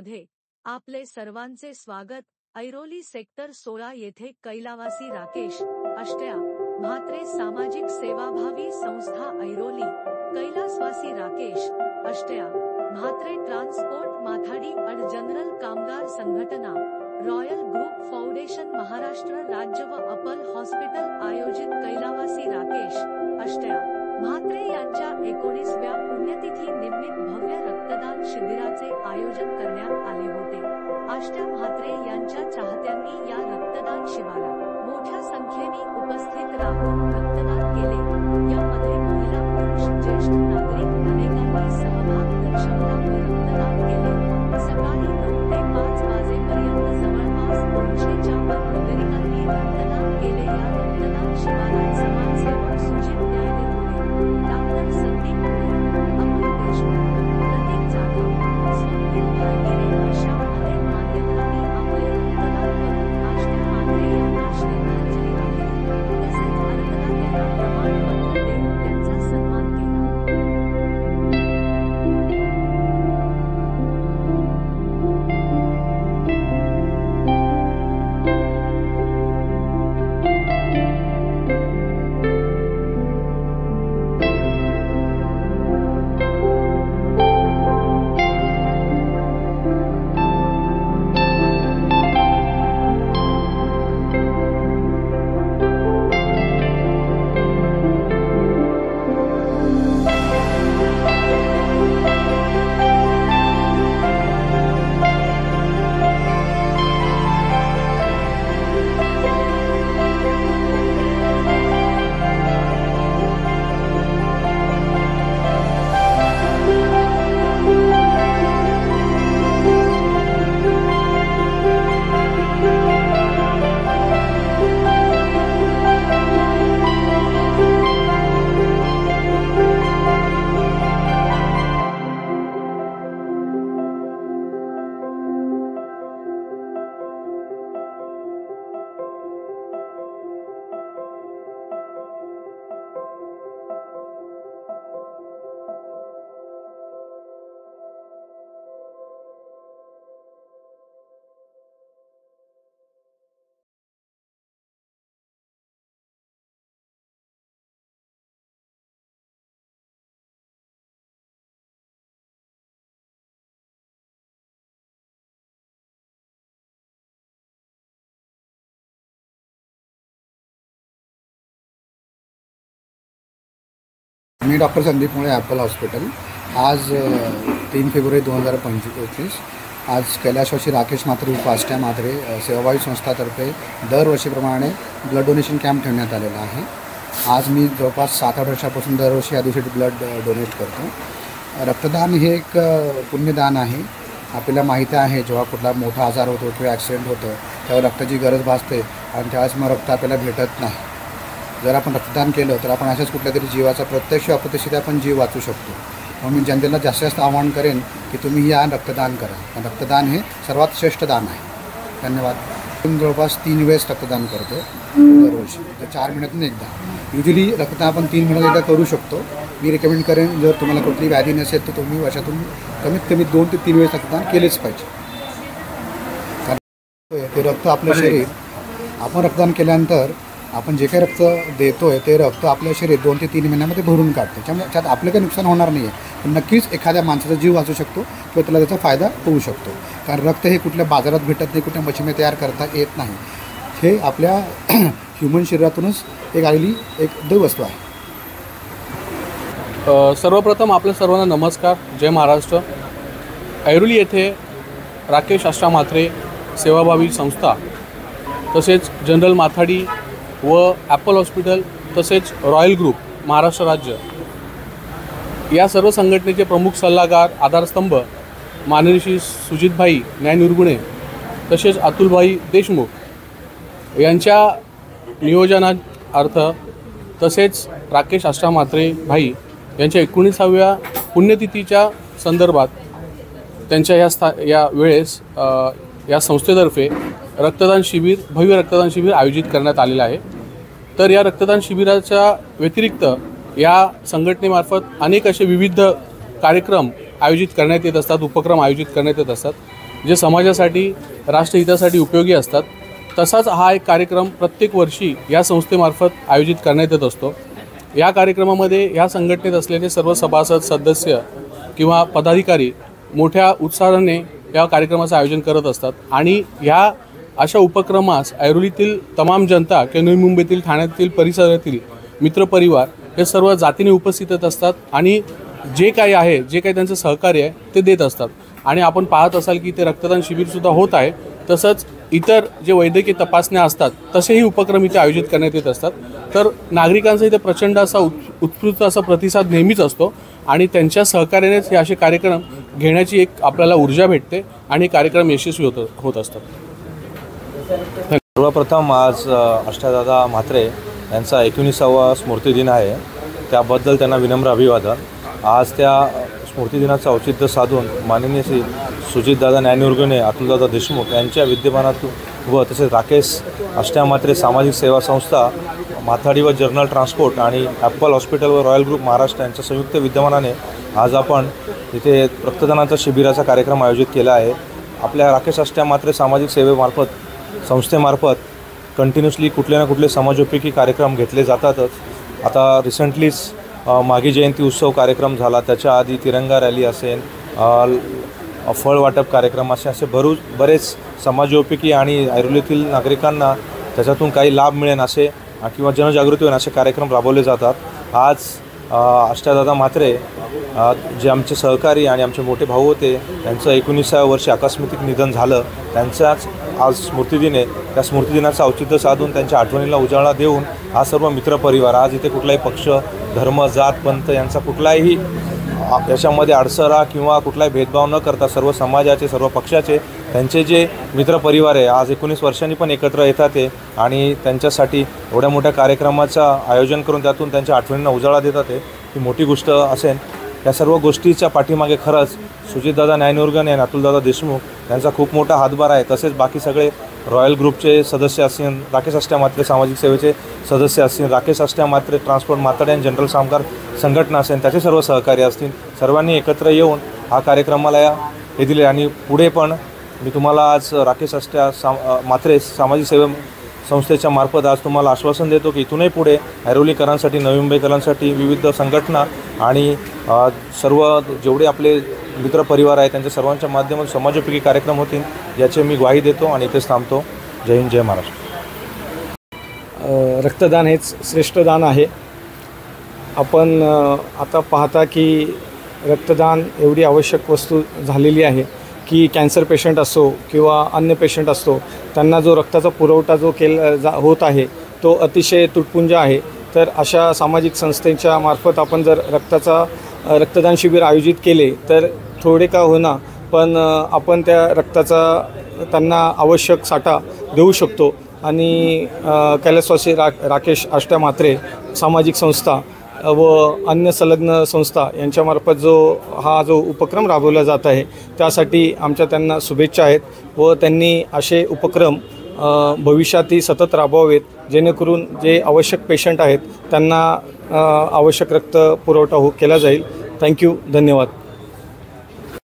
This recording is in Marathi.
मध्ये आपले सर्वांचे स्वागत। ऐरोली सेक्टर 16 येथे कैलावासी राकेश अष्ट्या म्हात्रे सामाजिक सेवाभावी संस्था ऐरोली कैलासवासी राकेश अष्ट्या म्हात्रे ट्रान्सपोर्ट माथाडी अड जनरल कामगार संघटना रॉयल ग्रुप फाउंडेशन महाराष्ट्र राज्य व अपोलो हॉस्पिटल आयोजित कैलावासी राकेश अष्ट्या म्हात्रे यांच्या 19व्या पुण्यतिथी निमित्त भव्य रक्तदान शिबिराचे आयोजन करण्यात आले होते। अष्ट्या म्हात्रे यांच्या चाहत्यांनी या रक्तदान शिबिरात मोठ्या संख्येने उपस्थित राहून रक्तदान केले। यामध्ये महिला पुरुष ज्येष्ठ नागरिक अनेकांनी सहभाग दर्शवला व रक्तदान केले। सकाळी 9 ते 5 वाजेपर्यंत जवळपास 200च्या वर नागरिकांनी रक्तदान केले। या रक्तदान शिबिरात समाजसेवक सुजित डॉक्टर संदीप अमोल देशमुख प्रतीक जाधव स्वप्नील वाळगिरे अशा अनेक मान्यवरांनी आपले रक्तदान करून अष्ट्या म्हात्रे यांना श्रद्धांजली वाहिली। तसेच रक्तदात्यांना प्रमाणपत्र देऊन त्यांचा सन्मान केला। मी डॉक्टर संदीप मुळे अपोलो हॉस्पिटल। आज 3 फेब्रुवारी 2025 आज कैलासवासी राकेश म्हात्रे अष्ट्या म्हात्रे सेवाभावी संस्थातर्फे दरवर्षीप्रमाणे ब्लड डोनेशन कॅम्प ठेवण्यात आलेला आहे। आज मी जवळपास 7-8 वर्षापासून दरवर्षी या दिवशी ब्लड डोनेट करतो। रक्तदान हे एक पुण्यदान आहे। आपल्याला माहिती आहे जेव्हा कुठला मोठा आजार होतो किंवा ॲक्सिडेंट होतं तेव्हा रक्ताची गरज भासते आणि त्यावेळेस मग रक्त आपल्याला भेटत नाही। जर आपण रक्तदान केलं तर आपण अशाच कुठल्या तरी जीवाचा प्रत्यक्ष अप्रत्यक्षरित्या आपण जीव वाचू शकतो। म्हणून मी जनतेला जास्तीत जास्त आवाहन करेन की तुम्ही या रक्तदान करा, कारण रक्तदान हे सर्वात श्रेष्ठ दान आहे। धन्यवाद। मी जवळपास 3 वेळेस रक्तदान करतो दरवर्षी, तर 4 महिन्यातून एकदा। युजली रक्तदान आपण 3 महिन्यात एकदा करू शकतो। मी रेकमेंड करेन जर तुम्हाला कुठली व्याधी नसेल तर तुम्ही वर्षातून कमीत कमी 2 ते 3 वेळेस रक्तदान केलेच पाहिजे। कारण ते रक्त आपलं शरीर, आपण रक्तदान केल्यानंतर आपण जे काही रक्त देतोय ते रक्त आपलं शरीर 2 ते 3 महिन्यामध्ये भरून काढते। त्यामुळे त्यात आपलं काही नुकसान होणार नाही आहे, पण नक्कीच एखाद्या माणसाचा जीव वाचू शकतो किंवा त्याला त्याचा फायदा होऊ शकतो। कारण रक्त हे कुठल्या बाजारात भेटत नाही, कुठल्या मशीनमध्ये तयार करता येत नाही। हे आपल्या ह्युमन शरीरातूनच एक आलेली एक देववस्तू आहे। सर्वप्रथम आपल्या सर्वांना नमस्कार, जय महाराष्ट्र। ऐरोली येथे राकेश अष्ट्या म्हात्रे सेवाभावी संस्था तसेच जनरल माथाडी व अपोलो हॉस्पिटल तसेच रॉयल ग्रुप महाराष्ट्र राज्य या सर्व संघटनेचे प्रमुख सल्लागार आधारस्तंभ माननीय श्री सुजितभाई न्याय निर्गुणे तसेच अतुलभाई देशमुख यांच्या नियोजनार्थ तसेच राकेश अष्ट्या म्हात्रे भाई यांच्या 19व्या पुण्यतिथीच्या संदर्भात त्यांच्या या वेळेस या संस्थेतर्फे रक्तदान शिबिर, भव्य रक्तदान शिबिर आयोजित करण्यात आलेलं आहे। तर या रक्तदान शिबिराच्या व्यतिरिक्त या संघटनेमार्फत अनेक असे विविध कार्यक्रम आयोजित करण्यात येत असतात, उपक्रम आयोजित करण्यात येत असतात। जे समाजासाठी राष्ट्रहितासाठी उपयोगी असतात। तसाच हा एक कार्यक्रम प्रत्येक वर्षी या संस्थेमार्फत आयोजित करण्यात येत असतो। या कार्यक्रमामध्ये ह्या संघटनेत असलेले सर्व सभासद सदस्य किंवा पदाधिकारी मोठ्या उत्साहाने या कार्यक्रमाचं आयोजन करत असतात आणि ह्या अशा उपक्रमास ऐरोलीतील तमाम जनता किंवा नवी मुंबईतील ठाण्यातील परिसरातील मित्रपरिवार हे सर्व जातीने उपस्थित असतात आणि जे काही आहे जे काही त्यांचं सहकार्य आहे ते देत असतात। आणि आपण पाहत असाल की ते रक्तदान शिबिरसुद्धा होत आहे। तसंच इतर जे वैद्यकीय तपासण्या असतात तसेही उपक्रम इथे आयोजित करण्यात येत असतात। तर नागरिकांचा इथे प्रचंड असा उत्स्फूर्त असा प्रतिसाद नेहमीच असतो आणि त्यांच्या सहकार्यानेच हे असे कार्यक्रम घेण्याची एक आपल्याला ऊर्जा भेटते आणि कार्यक्रम यशस्वी होत असतात। सर्वप्रथम आज अष्टादादा म्हात्रे यांचा 19वा स्मृतिदिन आहे, त्याबद्दल त्यांना विनम्र अभिवादन। आज त्या स्मृतिदिनाचं औचित्य साधून माननीय श्री सुजितदादा न्यायनिर्गुणे, अतुलदादा देशमुख यांच्या विद्यमानातून व तसेच राकेश अष्ट्या म्हात्रे सामाजिक सेवा संस्था, माथाडी व जर्नल ट्रान्सपोर्ट आणि ॲपल हॉस्पिटल व रॉयल ग्रुप महाराष्ट्र यांच्या संयुक्त विद्यमानाने आज आपण इथे रक्तदानाचा शिबिराचा कार्यक्रम आयोजित केला आहे। आपल्या राकेश अष्ट्या म्हात्रे सामाजिक सेवेमार्फत संस्थेमार्फत कंटिन्युअसली कुठले ना कुठले समाजोपयोगी कार्यक्रम घेतले जातातच। आता रिसेंटलीच मागी जयंती उत्सव कार्यक्रम झाला, त्याच्या आधी तिरंगा रॅली असेल, फळ वाटप कार्यक्रम असे बरेच समाजोपयोगी आणि ऐरोलीतील नागरिकांना त्याच्यातून काही लाभ मिळेल असे किंवा जनजागृती होईल असे कार्यक्रम राबवले जातात। आज अष्टादादा म्हात्रे जे आमचे सहकारी आणि आमचे मोठे भाऊ होते त्यांचं 19व्या वर्षी आकस्मिक निधन झालं। त्यांच्याच आज स्मृतिदिन आहे, त्या स्मृतिदिनाचं औचित्य साधून त्यांच्या आठवणीला उजाळा देऊन हा सर्व मित्रपरिवार, आज इथे कुठलाही पक्ष, धर्म, जात, पंथ यांचा कुठलाही याच्यामध्ये अडसरा किंवा कुठलाही भेदभाव न करता सर्व समाजाचे, सर्व पक्षाचे त्यांचे जे मित्रपरिवार आहे आज 19 वर्षांनी पण एकत्र येतात ते आणि त्यांच्यासाठी एवढ्या मोठ्या कार्यक्रमाचं आयोजन करून त्यातून त्यांच्या आठवणींना उजाळा देतात ते ही मोठी गोष्ट असेल। या सर्व गोष्टीच्या पाठीमागे खरंच सुजितदादा न्यायनिर्गुणे आणि अतुलदादा देशमुख यांचा खूप मोठा हातभार आहे। तसेच बाकी सगळे रॉयल ग्रुपचे सदस्य असतील, राकेश अष्ट्या म्हात्रे सामाजिक सेवेचे सदस्य असतील, राकेश अष्ट्या म्हात्रे ट्रान्सपोर्ट माथाडी आणि जनरल कामगार संघटना असेल, त्याचे सर्व सहकारी असतील, सर्वांनी एकत्र येऊन हा कार्यक्रमाला हे दिले आणि पुढे पण मी तुम्हाला आज राकेश अष्ट्या म्हात्रे सामाजिक सेवे संस्थेच्या मार्फत आज तुम्हाला आश्वासन देतो की इथूनही पुढे ऐरोलीकरांसाठी, नवी मुंबईकरांसाठी विविध संघटना आणि सर्व जेवढे आपले मित्रपरिवार आहेत त्यांच्या सर्वांच्या माध्यमातून समाजोपयोगी कार्यक्रम होतील याची मी ग्वाही देतो आणि इथेच थांबतो। जय हिंद, जय महाराष्ट्र। रक्तदान हेच श्रेष्ठ दान आहे। आपण आता पाहता की रक्तदान एवढी आवश्यक वस्तू झालेली आहे की कॅन्सर पेशंट असो किंवा अन्य पेशंट असतो, त्यांना जो रक्ताचा पुरवठा जो होत आहे तो अतिशय तुटपुंजा आहे। तर अशा सामाजिक संस्थेच्या मार्फत आपण जर रक्तदान शिबिर आयोजित केले तर थोडे का होईना पण आपण त्या रक्ताचा त्यांना आवश्यक साठा देऊ शकतो आणि कैलासवासी राकेश अष्ट्या म्हात्रे सामाजिक संस्था व अन्य संलग्न संस्था यांच्यामार्फत जो उपक्रम राबवला जात आहे त्यासाठी आमच्या त्यांना शुभेच्छा आहेत व त्यांनी असे उपक्रम भविष्यातही सतत राबवावेत, जेणेकरून जे आवश्यक पेशंट आहेत त्यांना आवश्यक रक्त पुरवठा केला जाईल। थँक्यू, धन्यवाद।